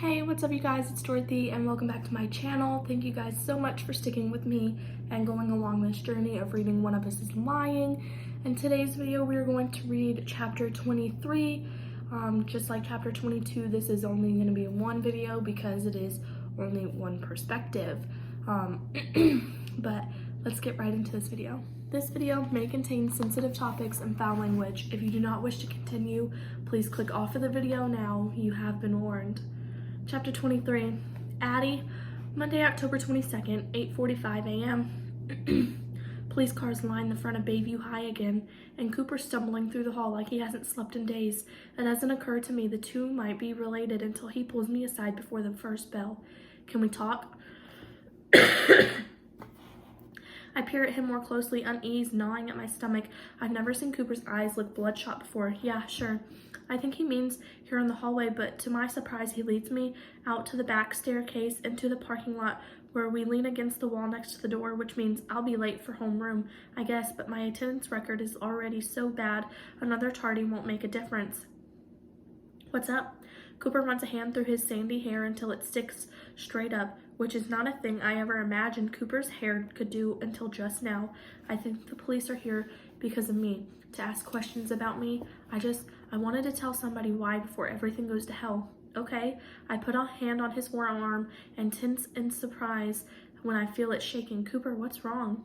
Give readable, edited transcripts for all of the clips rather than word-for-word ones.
Hey, what's up you guys? It's Dorothy and welcome back to my channel. Thank you guys so much for sticking with me and going along this journey of reading One of Us is Lying. In today's video, we're going to read chapter 23. Just like chapter 22, this is only going to be one video because it is only one perspective. But let's get right into this video. This video may contain sensitive topics and foul language. If you do not wish to continue, please click off of the video now. You have been warned. Chapter 23, Addie, Monday, October 22nd, 8:45 a.m. Police cars line the front of Bayview High again, and Cooper stumbling through the hall like he hasn't slept in days. It doesn't occur to me the two might be related until he pulls me aside before the first bell. Can we talk? I peer at him more closely, unease gnawing at my stomach. I've never seen Cooper's eyes look bloodshot before. Yeah, sure. I think he means here in the hallway, but to my surprise, he leads me out to the back staircase into the parking lot where we lean against the wall next to the door, which means I'll be late for homeroom, I guess, but my attendance record is already so bad, another tardy won't make a difference. What's up? Cooper runs a hand through his sandy hair until it sticks straight up, which is not a thing I ever imagined Cooper's hair could do until just now. I think the police are here because of me, to ask questions about me. I wanted to tell somebody why before everything goes to hell. Okay, I put a hand on his forearm and tense in surprise when I feel it shaking. Cooper, what's wrong?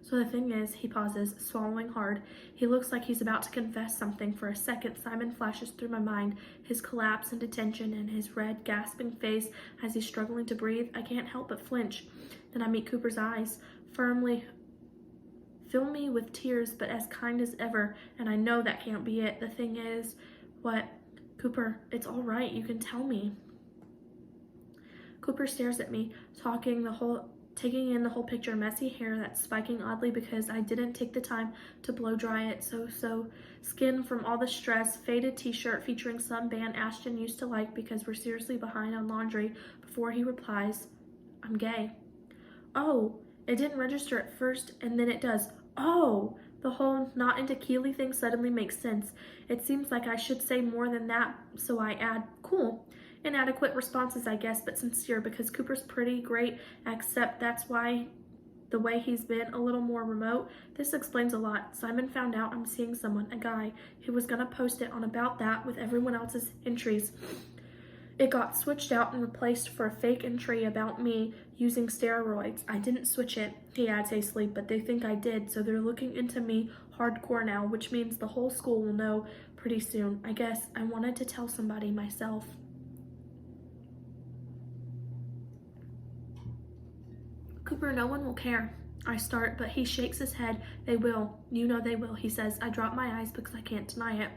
So the thing is, he pauses, swallowing hard. He looks like he's about to confess something. For a second, Simon flashes through my mind, his collapse into tension and his red, gasping face as he's struggling to breathe. I can't help but flinch. Then I meet Cooper's eyes, firmly fill me with tears, but as kind as ever, and I know that can't be it. The thing is, what? Cooper, it's all right, you can tell me. Cooper stares at me, taking in the whole picture, messy hair that's spiking oddly because I didn't take the time to blow dry it, so skin from all the stress, faded t-shirt featuring some band Ashton used to like because we're seriously behind on laundry. Before he replies, I'm gay. Oh, it didn't register at first, and then it does. Oh, the whole not into Keely thing suddenly makes sense. It seems like I should say more than that, so I add, cool. Inadequate responses, I guess, but sincere because Cooper's pretty great, except that's why the way he's been a little more remote. This explains a lot. Simon found out I'm seeing someone, a guy, who was gonna post it on About That with everyone else's entries. It got switched out and replaced for a fake entry about me using steroids. I didn't switch it, he adds hastily, but they think I did, so they're looking into me hardcore now, which means the whole school will know pretty soon. I guess I wanted to tell somebody myself. Cooper, no one will care. I start, but he shakes his head. They will. You know they will, he says. I drop my eyes because I can't deny it.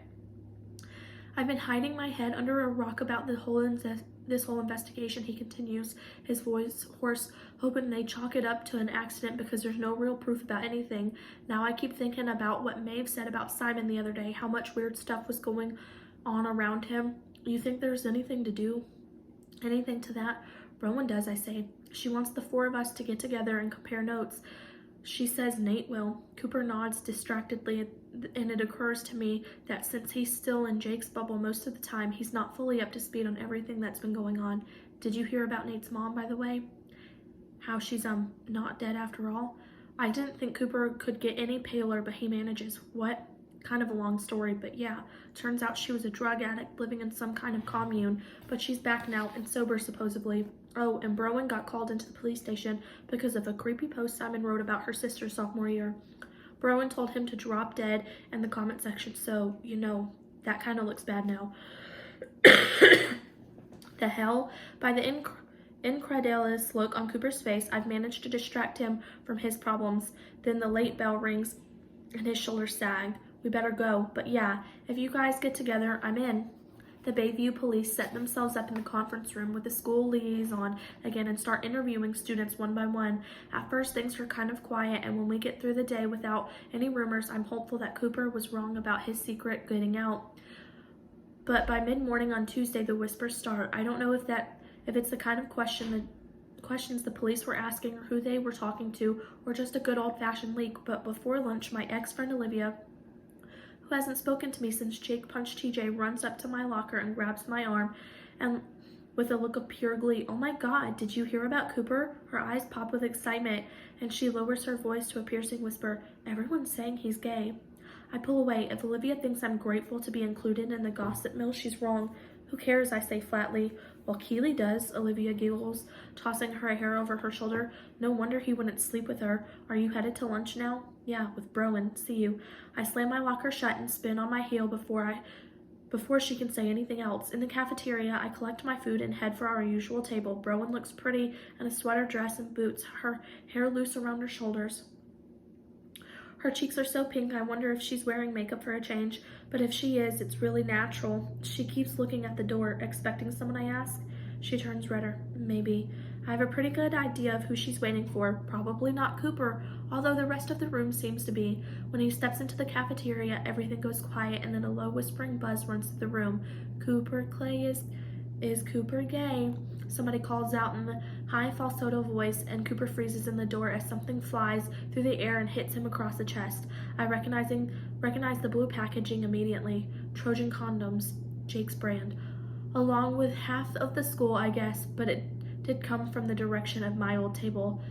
I've been hiding my head under a rock about this whole investigation, he continues, his voice hoarse, hoping they chalk it up to an accident because there's no real proof about anything. Now I keep thinking about what Maeve said about Simon the other day, how much weird stuff was going on around him. You think there's anything to do? Anything to that? Rowan does, I say. She wants the four of us to get together and compare notes. She says Nate will. Cooper nods distractedly, and it occurs to me that since he's still in Jake's bubble most of the time, he's not fully up to speed on everything that's been going on. Did you hear about Nate's mom, by the way? How she's, not dead after all? I didn't think Cooper could get any paler, but he manages. What? Kind of a long story, but yeah. Turns out she was a drug addict living in some kind of commune, but she's back now and sober, supposedly. Oh, and Browen got called into the police station because of a creepy post Simon wrote about her sister sophomore year. Browen told him to drop dead in the comment section, so, you know, that kind of looks bad now. The hell? By the incredulous look on Cooper's face, I've managed to distract him from his problems. Then the late bell rings and his shoulders sag. We better go, but yeah, if you guys get together, I'm in. The Bayview police set themselves up in the conference room with the school liaison again and start interviewing students one by one. At first, things are kind of quiet, and when we get through the day without any rumors, I'm hopeful that Cooper was wrong about his secret getting out. But by mid-morning on Tuesday, the whispers start. I don't know if it's the kind of questions the police were asking or who they were talking to, or just a good old-fashioned leak, but before lunch, my ex-friend Olivia, who hasn't spoken to me since Jake punched TJ, runs up to my locker and grabs my arm and with a look of pure glee. "Oh my God, did you hear about Cooper?" Her eyes pop with excitement, and she lowers her voice to a piercing whisper. "Everyone's saying he's gay." I pull away. If Olivia thinks I'm grateful to be included in the gossip mill, she's wrong. "Who cares?" I say flatly. "Well, Keeley does," Olivia giggles, tossing her hair over her shoulder. "No wonder he wouldn't sleep with her. Are you headed to lunch now?" "Yeah, with Browen. See you." I slam my locker shut and spin on my heel before she can say anything else. In the cafeteria, I collect my food and head for our usual table. Browen looks pretty in a sweater dress and boots, her hair loose around her shoulders. Her cheeks are so pink, I wonder if she's wearing makeup for a change, but if she is, it's really natural. She keeps looking at the door, expecting someone, I ask. She turns redder. Maybe. I have a pretty good idea of who she's waiting for. Probably not Cooper, although the rest of the room seems to be. When he steps into the cafeteria, everything goes quiet, and then a low whispering buzz runs through the room. "Cooper Clay is Cooper gay?" Somebody calls out in the high falsetto voice, and Cooper freezes in the door as something flies through the air and hits him across the chest. I recognize the blue packaging immediately. Trojan condoms, Jake's brand. Along with half of the school, I guess, but it did come from the direction of my old table.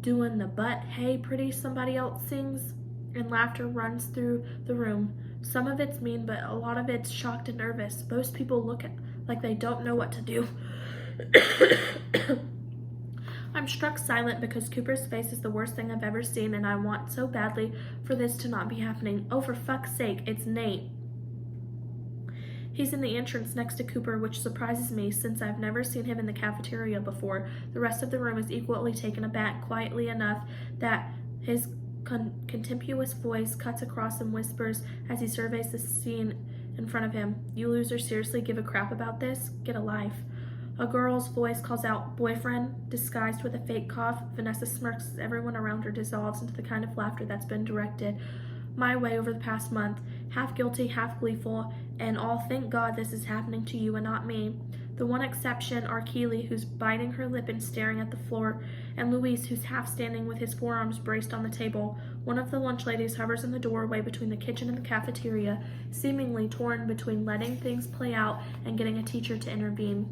"Doing the butt, hey pretty," somebody else sings, and laughter runs through the room. Some of it's mean, but a lot of it's shocked and nervous. Most people look like they don't know what to do. I'm struck silent because Cooper's face is the worst thing I've ever seen, and I want so badly for this to not be happening. Oh, for fuck's sake, it's Nate. He's in the entrance next to Cooper, which surprises me since I've never seen him in the cafeteria before. The rest of the room is equally taken aback, quietly enough that his contemptuous voice cuts across and whispers as he surveys the scene in front of him. "You losers seriously give a crap about this? Get a life." A girl's voice calls out, "Boyfriend," disguised with a fake cough. Vanessa smirks as everyone around her dissolves into the kind of laughter that's been directed my way over the past month, half guilty, half gleeful, and all thank God this is happening to you and not me. The one exception are Keeley, who's biting her lip and staring at the floor, and Luis, who's half standing with his forearms braced on the table. One of the lunch ladies hovers in the doorway between the kitchen and the cafeteria, seemingly torn between letting things play out and getting a teacher to intervene.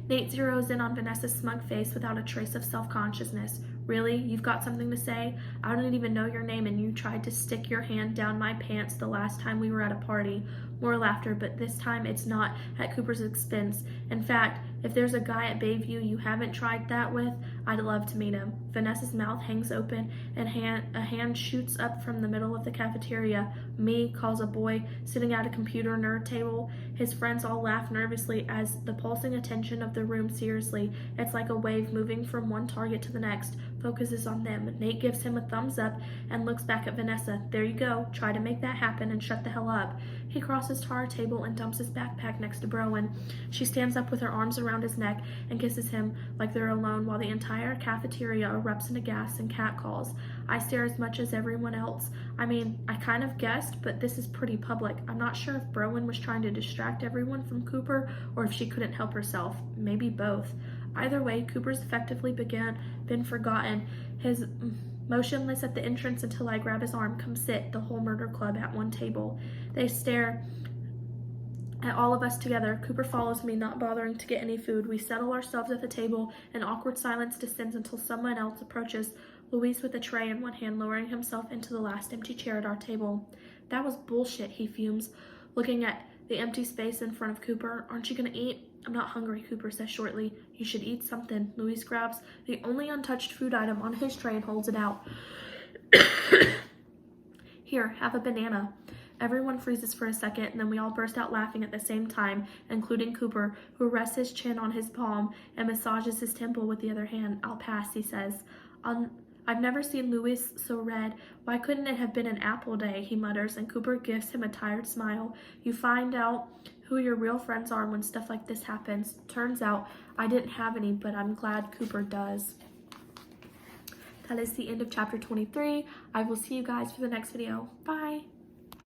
Nate zeroes in on Vanessa's smug face without a trace of self-consciousness. "Really? You've got something to say? I don't even know your name, and you tried to stick your hand down my pants the last time we were at a party." More laughter, but this time it's not at Cooper's expense. In fact, if there's a guy at Bayview you haven't tried that with, I'd love to meet him. Vanessa's mouth hangs open, and a hand shoots up from the middle of the cafeteria. "Me," calls a boy sitting at a computer nerd table. His friends all laugh nervously as the pulsing attention of the room seriously. It's like a wave moving from one target to the next, focuses on them. Nate gives him a thumbs up and looks back at Vanessa. "There you go. Try to make that happen and shut the hell up." He crosses to our table and dumps his backpack next to Browen. She stands up with her arms around his neck and kisses him like they're alone while the entire cafeteria erupts into gas and catcalls. I stare as much as everyone else. I mean, I kind of guessed, but this is pretty public. I'm not sure if Browen was trying to distract everyone from Cooper or if she couldn't help herself. Maybe both. Either way, Cooper's effectively been forgotten. His motionless at the entrance until I grab his arm. "Come sit," the whole murder club at one table. They stare at all of us together. Cooper follows me, not bothering to get any food. We settle ourselves at the table, and awkward silence descends until someone else approaches, Luis with a tray in one hand, lowering himself into the last empty chair at our table. "That was bullshit," he fumes, looking at the empty space in front of Cooper. "Aren't you gonna eat?" "I'm not hungry," Cooper says shortly. "You should eat something." Luis grabs the only untouched food item on his tray and holds it out. "Here, have a banana." Everyone freezes for a second, and then we all burst out laughing at the same time, including Cooper, who rests his chin on his palm and massages his temple with the other hand. "I'll pass," he says. "I've never seen Luis so red. Why couldn't it have been an apple day?" he mutters, and Cooper gives him a tired smile. You find out who your real friends are when stuff like this happens. Turns out I didn't have any, but I'm glad Cooper does. That is the end of chapter 23. I will see you guys for the next video. Bye!